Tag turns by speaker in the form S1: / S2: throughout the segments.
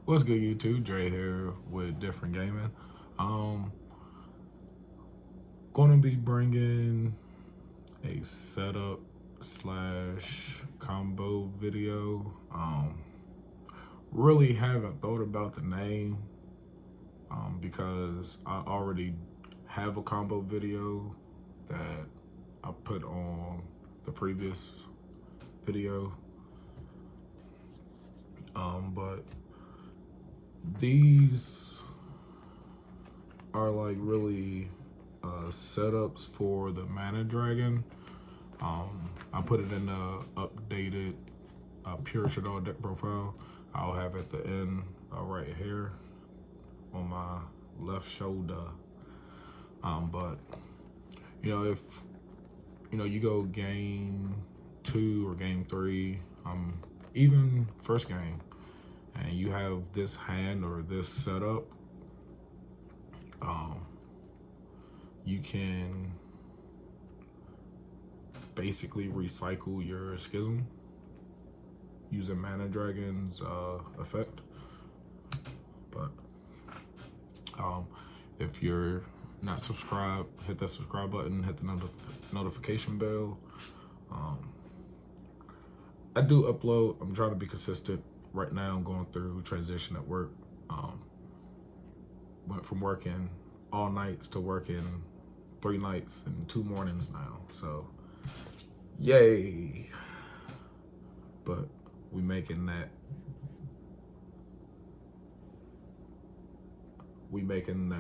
S1: What's good, YouTube? Dre here with Different Gaming. Um, going to be bringing a setup slash combo video. Really haven't thought about the name because I already have a combo video that I put on the previous video. But these are like really setups for the Mana Dragon. I put it in the updated Pure Shadow deck profile. I'll have at the end right here on my left shoulder. But if you go game 2 or game 3, even first game, and you have this hand or this setup, you can basically recycle your Schism using Mana Dragon's effect. But if you're not subscribed, hit that subscribe button, hit the notification bell. I do upload. I'm trying to be consistent. Right now I'm going through transition at work. Went from working all nights to working 3 nights and 2 mornings now. So yay. But we making that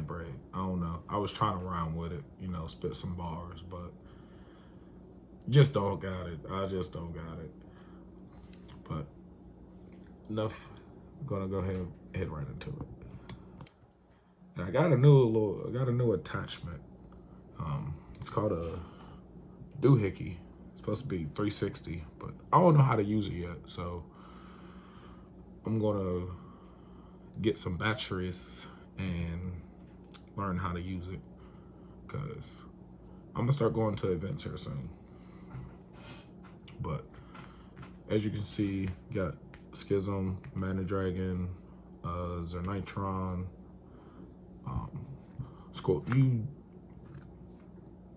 S1: bread. I don't know. I was trying to rhyme with it, spit some bars, but just don't got it. I just don't got it. But enough. I'm gonna go ahead and head right into it. Now, I got a new attachment. It's called a doohickey. It's supposed to be 360, but I don't know how to use it yet. So I'm gonna get some batteries and learn how to use it, because I'm gonna start going to events here soon. But as you can see, got Schism, Mana Dragon, Zernitron. You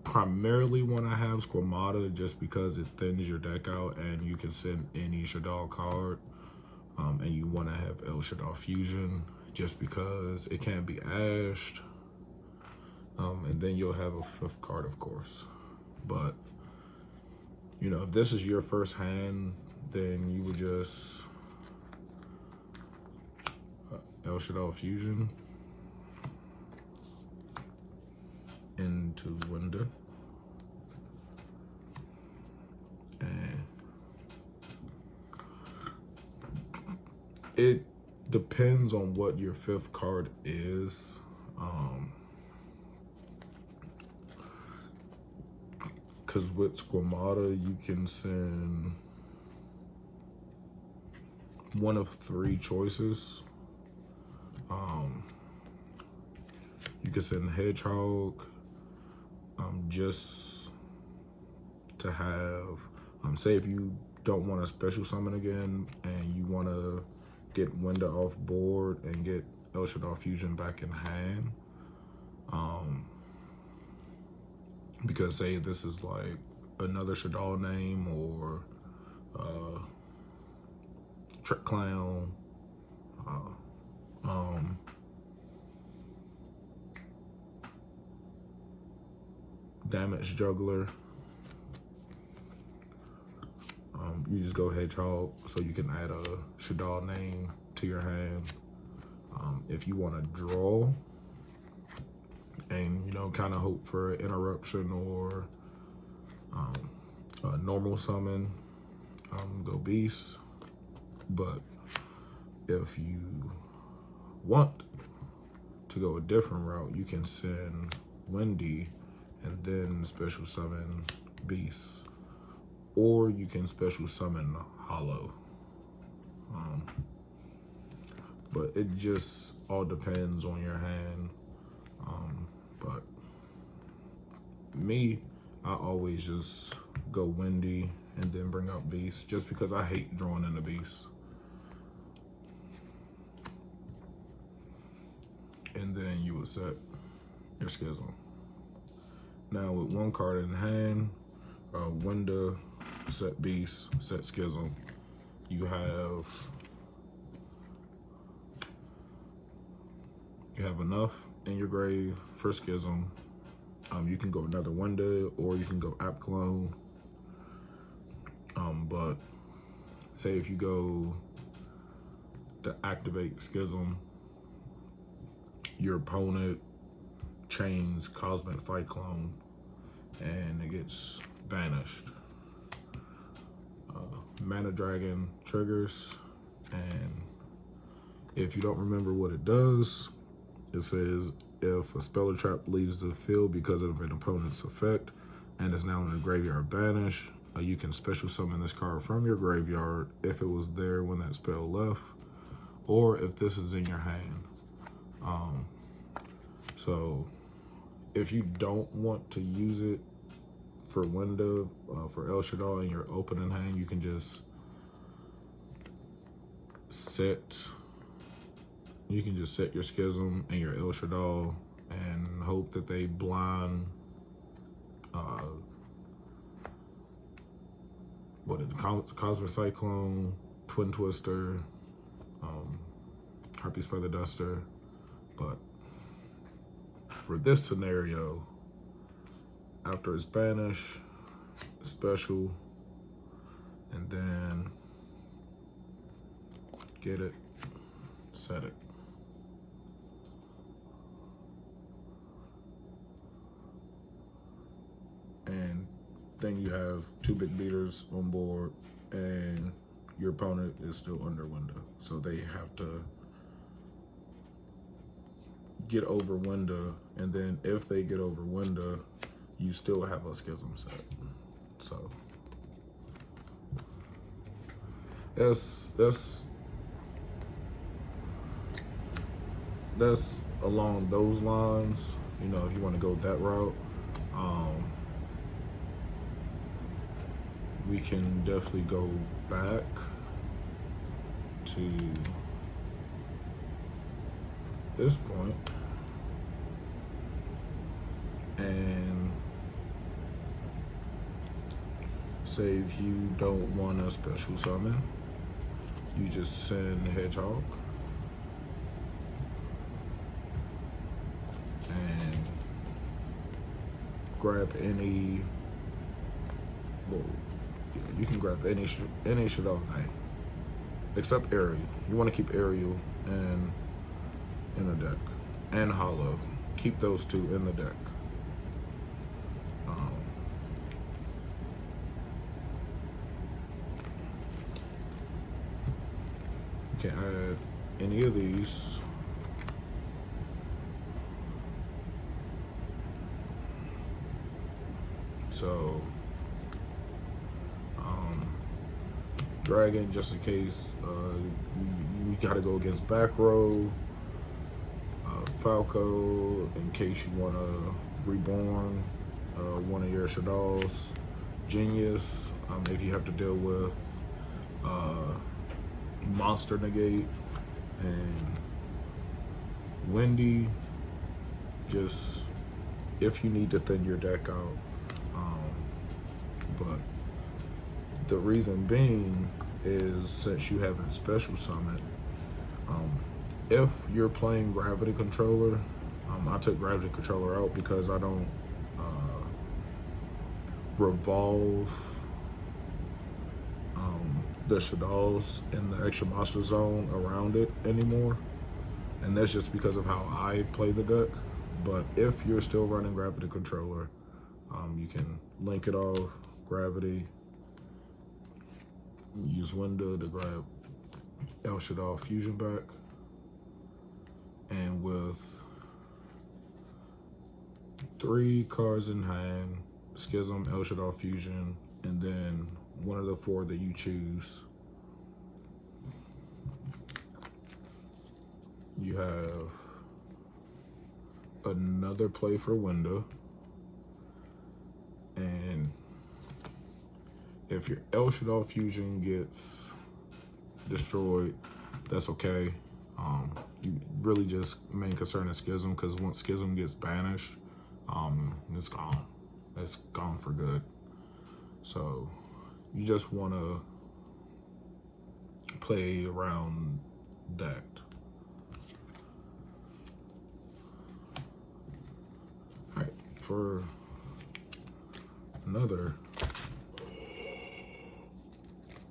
S1: primarily want to have Squamata just because it thins your deck out and you can send any Shadow card. And you want to have El Shadow Fusion just because it can't be ashed. And then you'll have a 5th card, of course. But if this is your first hand, then you would just El Shadow Fusion into Window. And it depends on what your 5th card is. Because with Squamata, you can send one of 3 choices. You can send Hedgehog, just to have, say if you don't want to special summon again and you want to get Window off board and get El Shadow Fusion back in hand. Because say this is like another Shadow name or Trick Clown, Damage Juggler. You just go Hedgehog so you can add a Shadow name to your hand. If you want to draw and kind of hope for an interruption or a normal summon, go Beast. But if you want to go a different route, you can send Wendy and then special summon Beast, or you can special summon Hollow. But it just all depends on your hand. But me, I always just go Wendy and then bring out Beast, just because I hate drawing in the Beast. and then you would set your schism. Now with one card in hand, window, set beast, set schism, you have enough in your grave for schism. You can go another window or you can go app clone. But say if you go to activate schism, your opponent chains Cosmic Cyclone and it gets banished. Mana Dragon triggers, and if you don't remember what it does, it says if a spell or trap leaves the field because of an opponent's effect and is now in the graveyard banished, you can special summon this card from your graveyard if it was there when that spell left, or if this is in your hand. So if you don't want to use it for window, for El Shaddai in your opening hand, you can just set your schism and your El Shaddai and hope that they blind Cosmic Cyclone, Twin Twister, Harpy's Feather Duster. But for this scenario, after it's banished, special, and then get it, set it. And then you have two big beaters on board and your opponent is still under window. So they have to get over window, and then if they get over window, you still have a schism set. So that's along those lines, you know, if you want to go that route. We can definitely go back to this point and say if you don't want a special summon, you just send Hedgehog and grab any, well, yeah, you can grab any Shadow name except Ariel. You want to keep Ariel in the deck, and Hollow. Keep those two in the deck. You can add any of these. So Dragon, just in case you gotta go against back row. Falco, in case you want to reborn one of your Shadows. Genius, if you have to deal with Monster Negate. And Wendy, just if you need to thin your deck out. But the reason being is, since you haven't special summoned, if you're playing Gravity Controller, I took Gravity Controller out because I don't revolve the Shadows in the extra monster zone around it anymore. And that's just because of how I play the deck. But if you're still running Gravity Controller, you can link it off, Gravity, use window to grab El Shaddai Fusion back. And with 3 cards in hand, Schism, El Shaddai Fusion, and then one of the 4 that you choose, you have another play for window. And if your El Shaddai Fusion gets destroyed, that's okay. really just main concern is Schism, because once Schism gets banished, it's gone. It's gone for good. So you just want to play around that. All right, for another,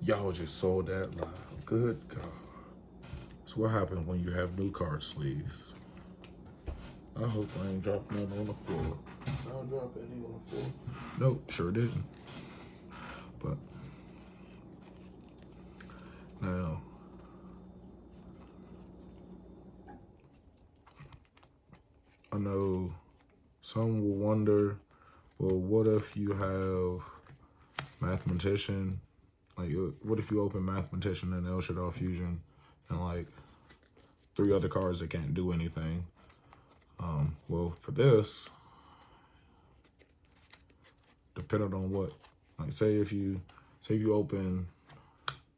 S1: y'all just sold that loud. Good God. So what happens when you have new card sleeves? I hope I ain't dropped none on the floor.
S2: I don't drop any on the floor.
S1: Nope, sure didn't. But now, I know some will wonder, well, what if you have Mathematician? Like, what if you open Mathematician and El Shaddai Fusion and like 3 other cards that can't do anything? Well, for this, depending on what, like, say if you open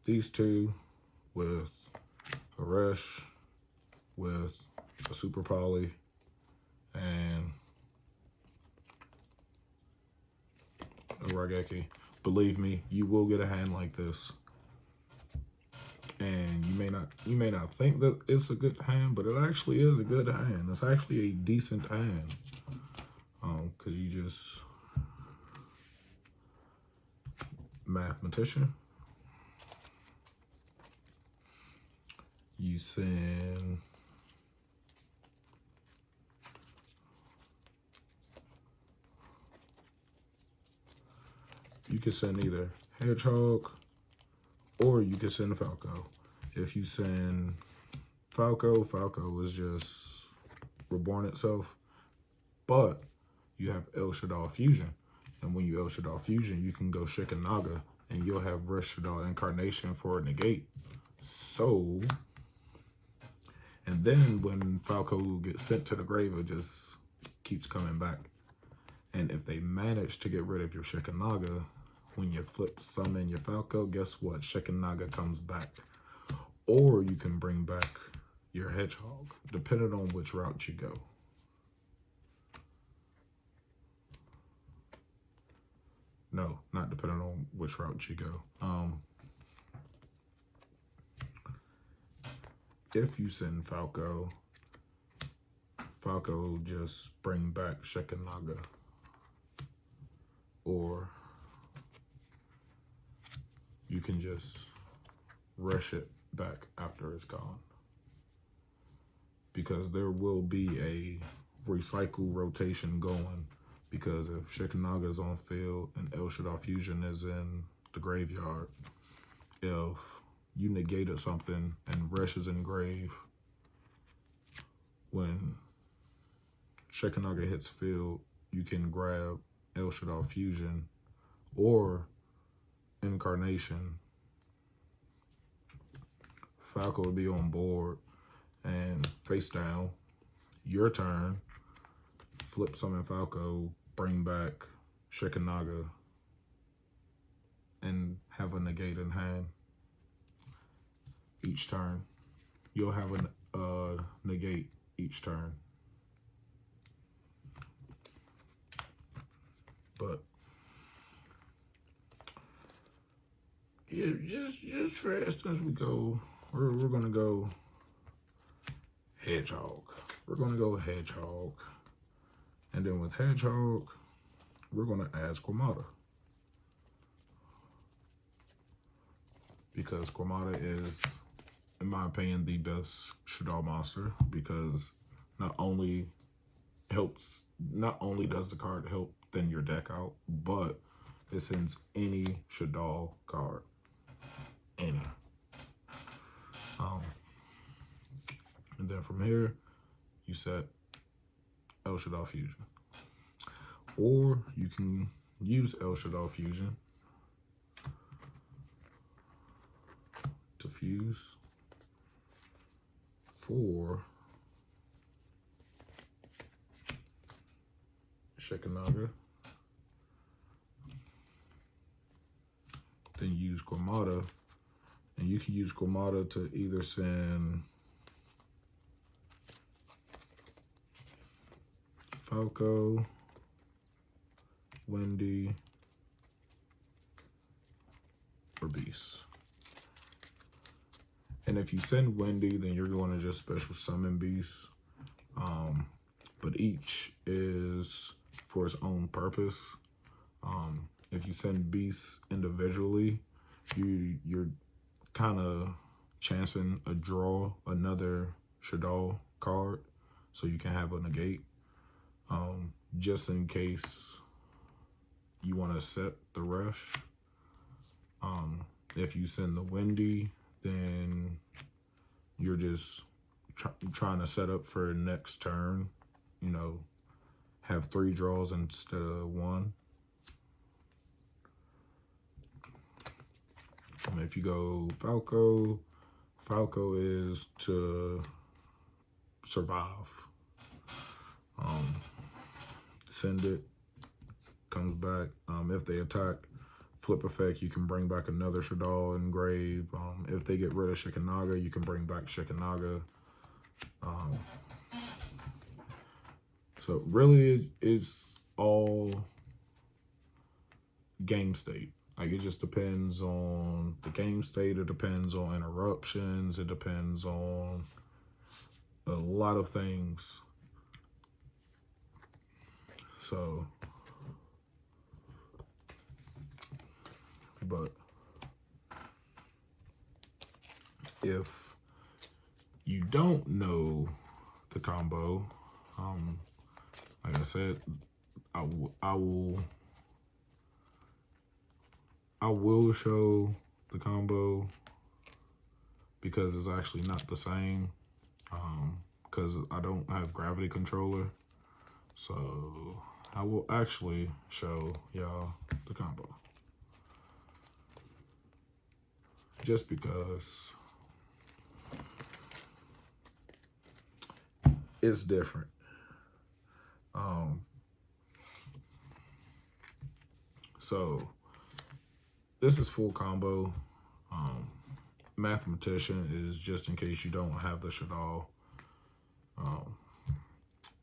S1: these 2 with a Resh, with a Super Poly, and a Rageki, believe me, you will get a hand like this. And you may not think that it's a good hand, but it actually is a good hand. It's actually a decent hand. Cause you just Mathematician. You send you can send either Hedgehog or you can send Falco. If you send Falco, Falco is just reborn itself, but you have El Shaddai Fusion. And when you El Shaddai Fusion, you can go Shikanaga and you'll have Resh Shaddai Incarnation for a negate. So, and then when Falco gets sent to the grave, it just keeps coming back. And if they manage to get rid of your Shikanaga, when you flip summon your Falco, guess what? Shikanaga comes back. Or you can bring back your Hedgehog, depending on which route you go. No, not depending on which route you go. If you send Falco, Falco just bring back Shikanaga. Or you can just rush it back after it's gone. Because there will be a recycle rotation going. Because if Shikanaga is on field and El Shaddai Fusion is in the graveyard, if you negated something and Resh is in grave, when Shikanaga hits field, you can grab El Shaddai Fusion or Incarnation. Falco will be on board and face down. Your turn, flip summon Falco, bring back Shikanaga, and have a negate in hand. Each turn, you'll have a negate each turn. But yeah, just for instance, we're gonna go Hedgehog. We're gonna go Hedgehog, and then with Hedgehog, we're gonna add Squamata. Because Squamata is, in my opinion, the best Shadow monster, because not only does the card help thin your deck out, but it sends any Shadow card. Any. And then from here, you set El Shaddai Fusion. Or you can use El Shaddai Fusion to fuse for Shikanaga. Then use Squamata. And you can use Squamata to either send Falco, Wendy, or Beast. And if you send Wendy, then you're going to just special summon Beast. But each is for its own purpose. If you send Beast individually, you're kind of chancing a draw another Shadow card, so you can have a negate. Just in case you want to set the rush. If you send the Wendy, then you're just trying to set up for next turn, you know, have 3 draws instead of 1. If you go Falco, Falco is to survive. Send it, comes back. If they attack, flip effect, you can bring back another Shadow engrave. If they get rid of Shikanaga, you can bring back Shikanaga. So really, it's all game state. Like, it just depends on the game state. It depends on interruptions. It depends on a lot of things. So, but if you don't know the combo, like I said, I will show the combo because it's actually not the same, because I don't have gravity controller. So I will actually show y'all the combo. Just because it's different. So this is full combo. Mathematician is just in case you don't have the Shadow.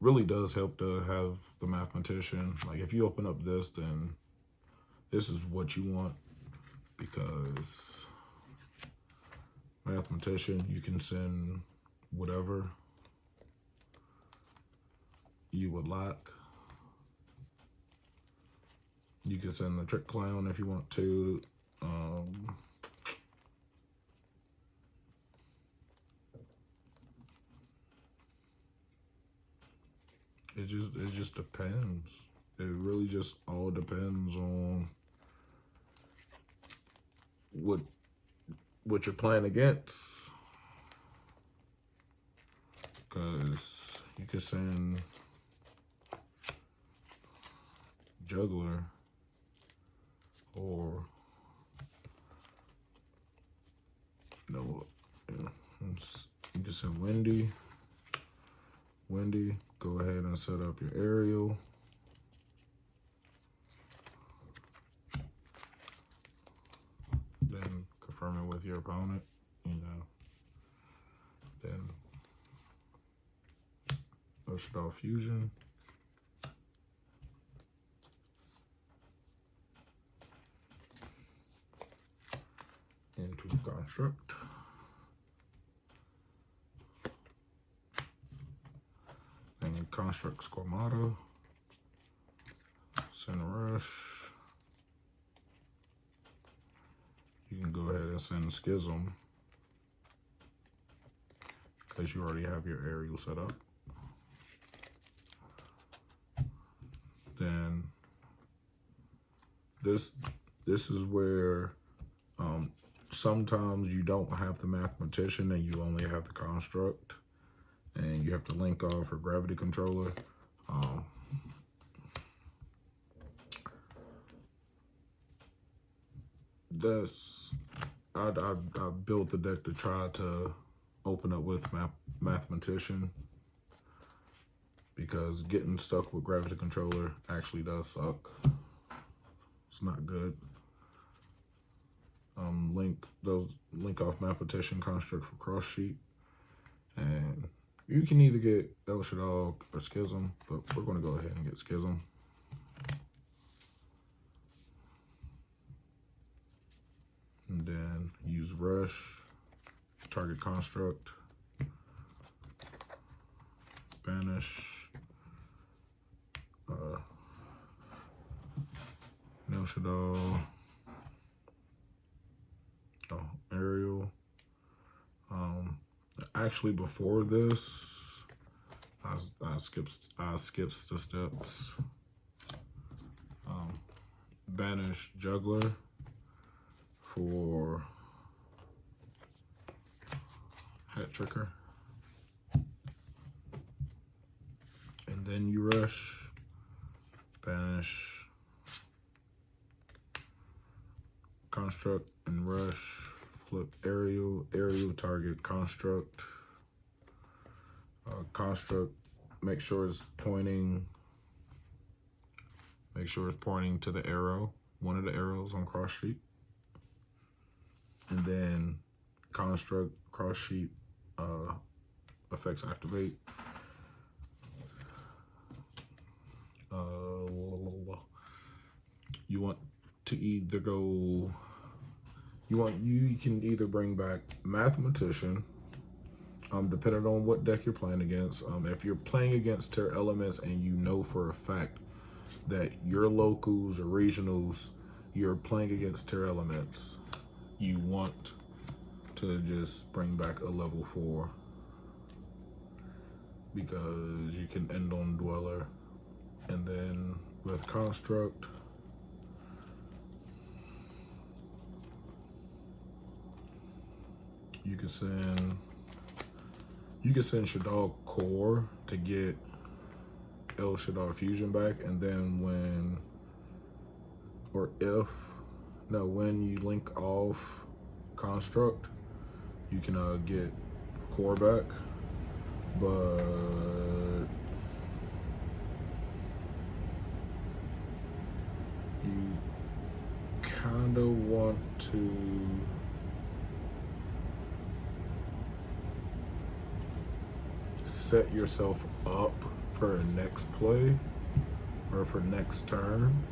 S1: Really does help to have the Mathematician. Like, if you open up this, then this is what you want, because Mathematician, you can send whatever you would like. You can send the Trick Clown if you want to. It just depends. It really just all depends on what you're playing against. Because you can send Juggler, or no, you can send Wendy. Go ahead and set up your aerial. Then confirm it with your opponent, Then Versatile Fusion. Into Construct. And Construct Squamata. Send Rush. You can go ahead and send Schism, because you already have your aerial set up. Then this is where sometimes you don't have the Mathematician and you only have the Construct, and you have to link off for Gravity Controller. I built the deck to try to open up with Mathematician, because getting stuck with Gravity Controller actually does suck. It's not good. Link off Mathematician, Construct for cross sheet, and You can either get El Shaddai or Schism, but we're going to go ahead and get Schism. And then use Rush, target construct, banish, El Shaddai, Ariel. Actually, before this, I skipped the steps. Banish Juggler for Hat Tricker, and then you rush. Banish Construct and rush. Flip Ariel, target construct. Construct, make sure it's pointing to the arrow, one of the arrows on cross sheet. And then construct, cross sheet, effects activate. You want to either go, you can either bring back Mathematician, depending on what deck you're playing against. If you're playing against Terra Elements and you know for a fact that your locals or regionals, you're playing against Terra Elements, you want to just bring back a level 4 because you can end on Dweller. And then with Construct, you can send Shaddai Core to get El Shaddai Fusion back, and then when you link off Construct, you can get Core back, but you kind of want to set yourself up for a next play or for next turn,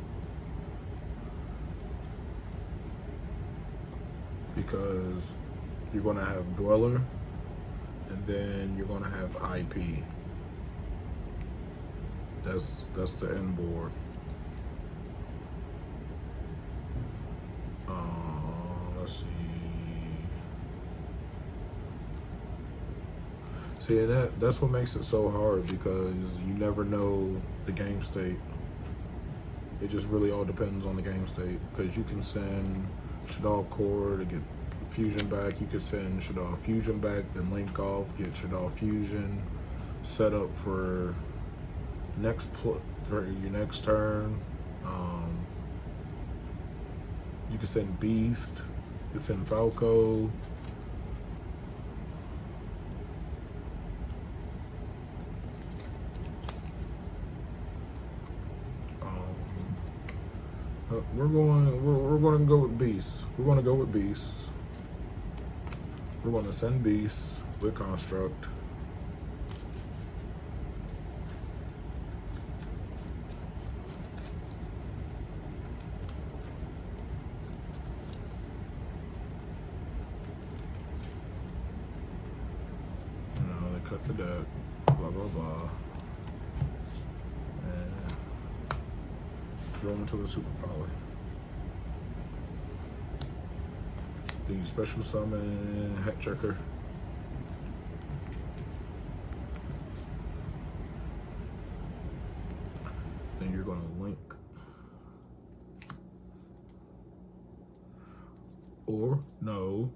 S1: because you're going to have Dweller and then you're going to have IP. That's the end board. Let's see. See, that's what makes it so hard, because you never know the game state. It just really all depends on the game state, because you can send Shaddai Core to get Fusion back. You could send Shaddai Fusion back, then link off, get Shaddai Fusion set up for for your next turn. You can send Beast. You can send Falco. We're going to go with Beast. We're going to go with Beast. We're going to send Beast with Construct. They cut the deck. Blah blah blah. And draw into a Super Poly. Then you special summon Hat Checker. Then you're going to link. Or no.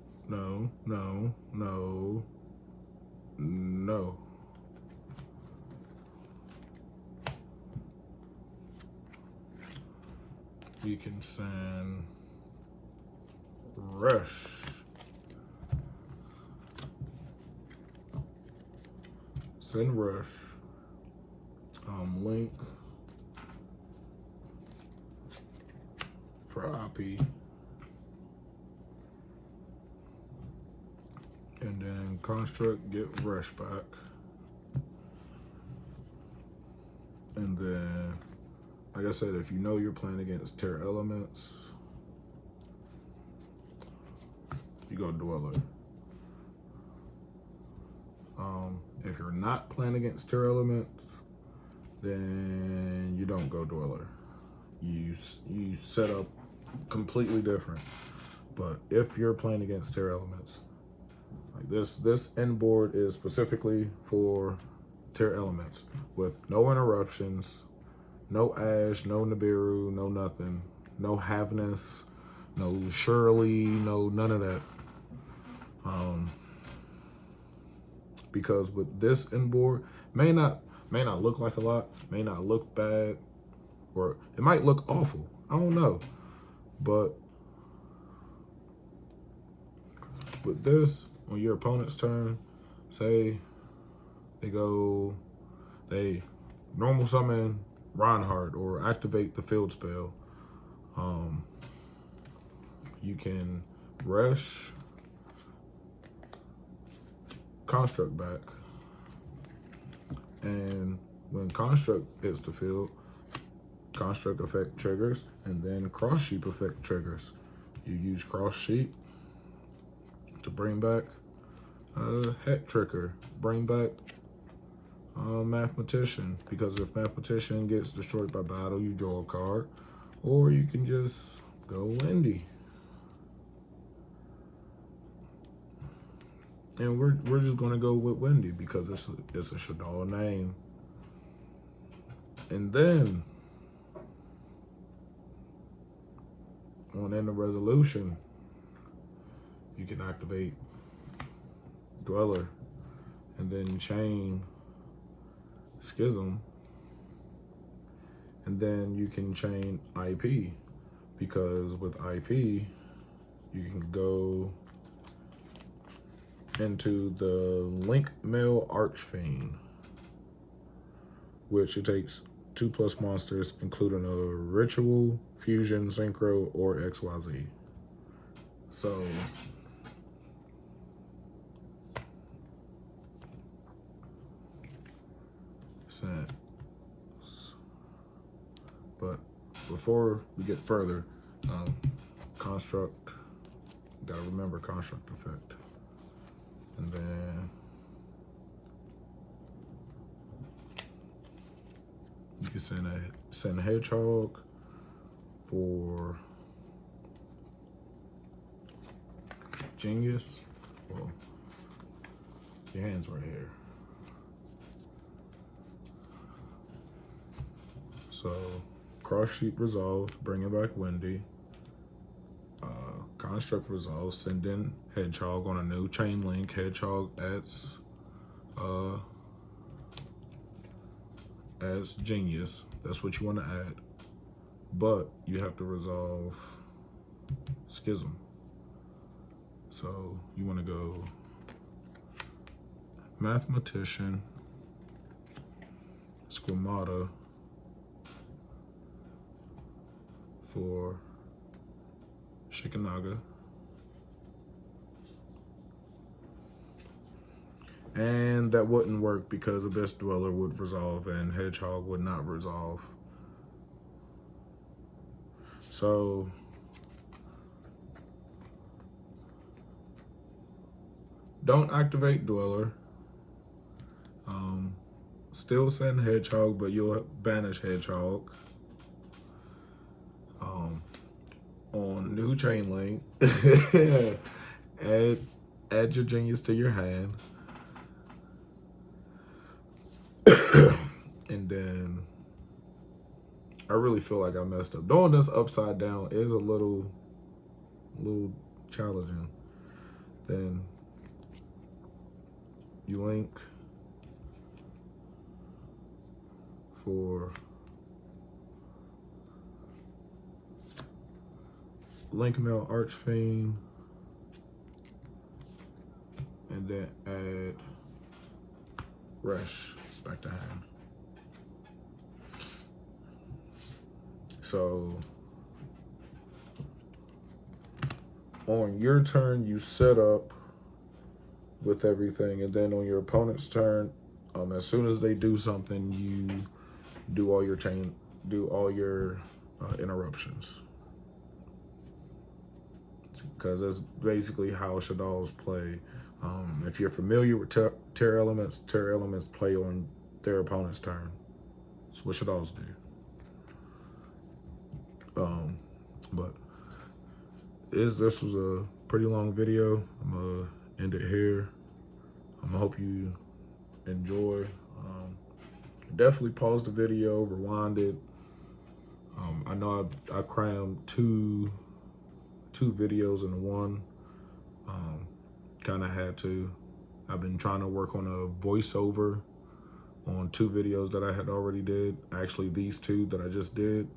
S1: You can send Rush. Send Rush. Link for IP. And then Construct, get Rush back. And then, like I said, if you know you're playing against Terra Elements, you go Dweller. If you're not playing against Terra Elements, then you don't go Dweller. You set up completely different. But if you're playing against Terra Elements, like this end board is specifically for Terra Elements with no interruptions, no Ash, no Nibiru, no nothing, no Havness, no Shirley, no none of that. Because with this end board, may not look like a lot, may not look bad, or it might look awful. I don't know. But with this, on your opponent's turn, say they normal summon Reinhardt or activate the field spell. You can rush Construct back, and when Construct hits the field, Construct effect triggers, and then Cross Sheep effect triggers. You use Cross Sheep to bring back Het Tricker, bring back Mathematician, because if Mathematician gets destroyed by battle, you draw a card, or you can just go Windy. And we're just gonna go with Windy because it's a Shaddoll name. And then on End of Resolution, you can activate Dweller and then chain Schism, and then you can chain IP, because with IP you can go into the Link Mail Archfiend, which it takes 2+ monsters, including a Ritual, Fusion, Synchro, or XYZ. So but before we get further, Construct, gotta remember Construct effect. And then you can send a Hedgehog for Genius. Well, your hand's right here. So Cross Sheep resolved, bringing back Windy. Construct resolved, send in Hedgehog on a new chain link. Hedgehog adds Genius. That's what you want to add. But you have to resolve Schism. So you want to go Mathematician, Squamata for Shikanaga. And that wouldn't work because Abyss Dweller would resolve and Hedgehog would not resolve. So don't activate Dweller. Still send Hedgehog, but you'll banish Hedgehog. On new chain link, add your Genius to your hand. And then I really feel like I messed up. Doing this upside down is a little challenging. Then you link for Link Mail Archfiend, and then add Rush back to hand. So on your turn, you set up with everything, and then on your opponent's turn, as soon as they do something, you do all your interruptions. Because that's basically how shadows play. If you're familiar with terror elements play on their opponent's turn. That's what shadows do. But this was a pretty long video. I'm gonna end it here. I hope you enjoy. Definitely pause the video, rewind it. I know I crammed two videos into one. Kind of had to. I've been trying to work on a voiceover on 2 videos that I had already did. Actually, these 2 that I just did,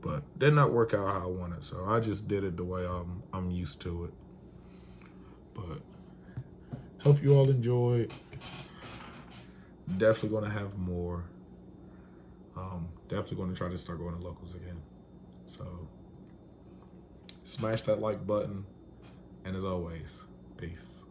S1: but did not work out how I wanted. So I just did it the way I'm used to it. But hope you all enjoyed. Definitely going to have more. Definitely going to try to start going to locals again. So smash that like button. And as always, peace.